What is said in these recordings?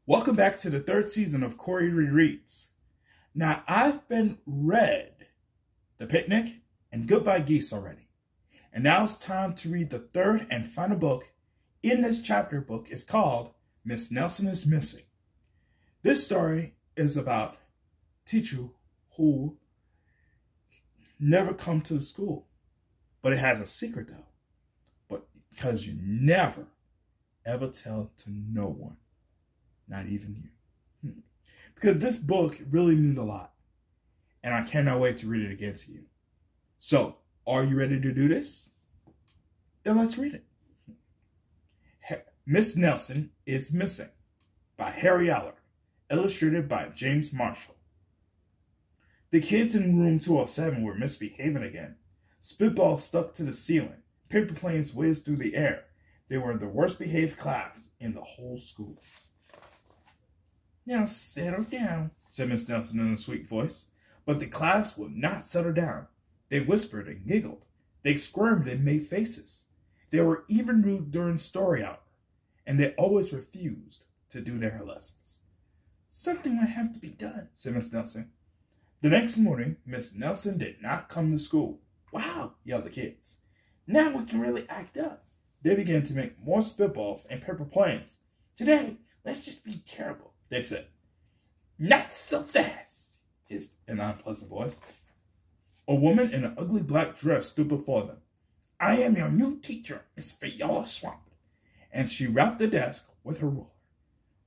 Welcome back to the third season of Corey Rereads. Now, I've been read The Picnic and Goodbye Geese already. And now it's time to read the third and final book in this chapter book. It's called Miss Nelson is Missing. This story is about a teacher who never come to the school. But it has a secret though. But because you never, ever tell to no one. Not even you. Because this book really means a lot. And I cannot wait to read it again to you. So, are you ready to do this? Then let's read it. Miss Nelson is Missing by Harry Allard. Illustrated by James Marshall. The kids in room 207 were misbehaving again. Spitballs stuck to the ceiling. Paper planes whizzed through the air. They were the worst behaved class in the whole school. "Now settle down," said Miss Nelson in a sweet voice. But the class would not settle down. They whispered and giggled. They squirmed and made faces. They were even rude during story hour, and they always refused to do their lessons. "Something might have to be done," said Miss Nelson. The next morning, Miss Nelson did not come to school. "Wow," yelled the kids. "Now we can really act up." They began to make more spitballs and paper planes. "Today, let's just be terrible," they said. "Not so fast," hissed an unpleasant voice. A woman in an ugly black dress stood before them. "I am your new teacher, Miss Viola Swamp." And she rapped the desk with her ruler.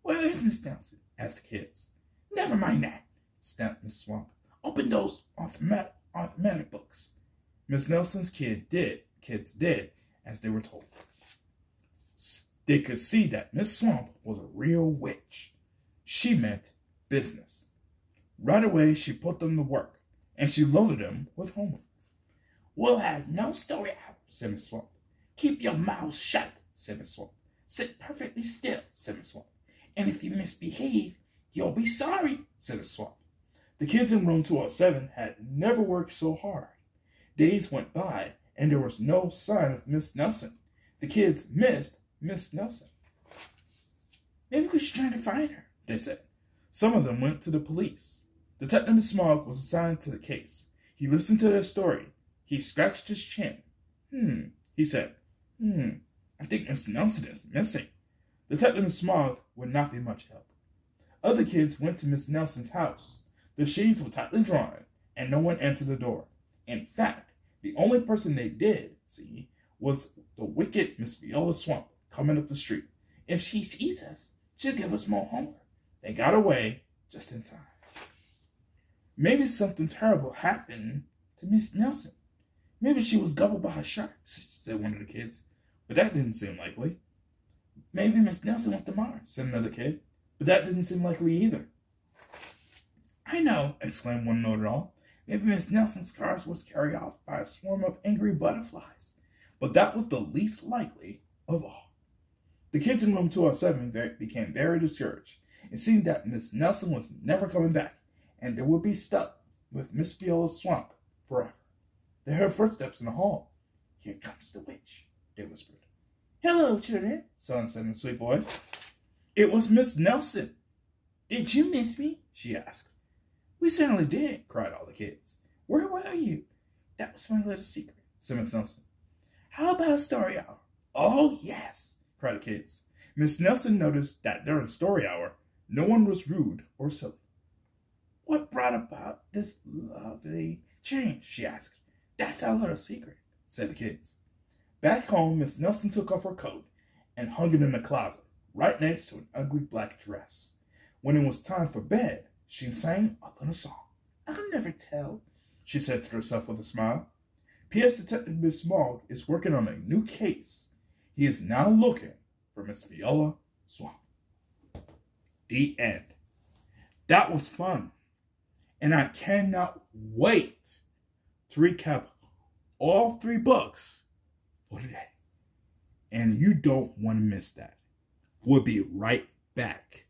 "Where is Miss Nelson?" asked the kids. "Never mind that," snapped Miss Swamp. "Open those arithmetic books." Miss Nelson's kids did as they were told. They could see that Miss Swamp was a real witch. She meant business. Right away, she put them to work, and she loaded them with homework. "We'll have no story hour," said Miss Swamp. "Keep your mouths shut," said Miss Swamp. "Sit perfectly still," said Miss Swamp. "And if you misbehave, you'll be sorry," said Miss Swamp. The kids in room 207 had never worked so hard. Days went by, and there was no sign of Miss Nelson. The kids missed Miss Nelson. "Maybe we should try to find her," they said. Some of them went to the police. Detective Smog was assigned to the case. He listened to their story. He scratched his chin. He said, "I think Miss Nelson is missing." Detective Smog would not be much help. Other kids went to Miss Nelson's house. The shades were tightly drawn, and no one entered the door. In fact, the only person they did see was the wicked Miss Viola Swamp coming up the street. "If she sees us, she'll give us more homework." They got away just in time. "Maybe something terrible happened to Miss Nelson. Maybe she was gobbled by a shark," said one of the kids. But that didn't seem likely. "Maybe Miss Nelson went to Mars," said another kid. But that didn't seem likely either. "I know," exclaimed one know-it-all. "Maybe Miss Nelson's car was carried off by a swarm of angry butterflies." But that was the least likely of all. The kids in room 207 became very discouraged. It seemed that Miss Nelson was never coming back, and they would be stuck with Miss Viola Swamp forever. They heard footsteps in the hall. "Here comes the witch," they whispered. "Hello, children," someone said in a sweet voice. It was Miss Nelson. "Did you miss me?" she asked. "We certainly did," cried all the kids. "Where were you?" "That was my little secret," said Miss Nelson. "How about story hour?" "Oh, yes," cried the kids. Miss Nelson noticed that during story hour, no one was rude or silly. "What brought about this lovely change?" she asked. "That's our little secret," said the kids. Back home, Miss Nelson took off her coat and hung it in the closet, right next to an ugly black dress. When it was time for bed, she sang a little song. "I'll never tell," she said to herself with a smile. P.S. Detective Miss Smog is working on a new case. He is now looking for Miss Viola Swamp. The end. That was fun. And I cannot wait to recap all 3 books for today. And you don't want to miss that. We'll be right back.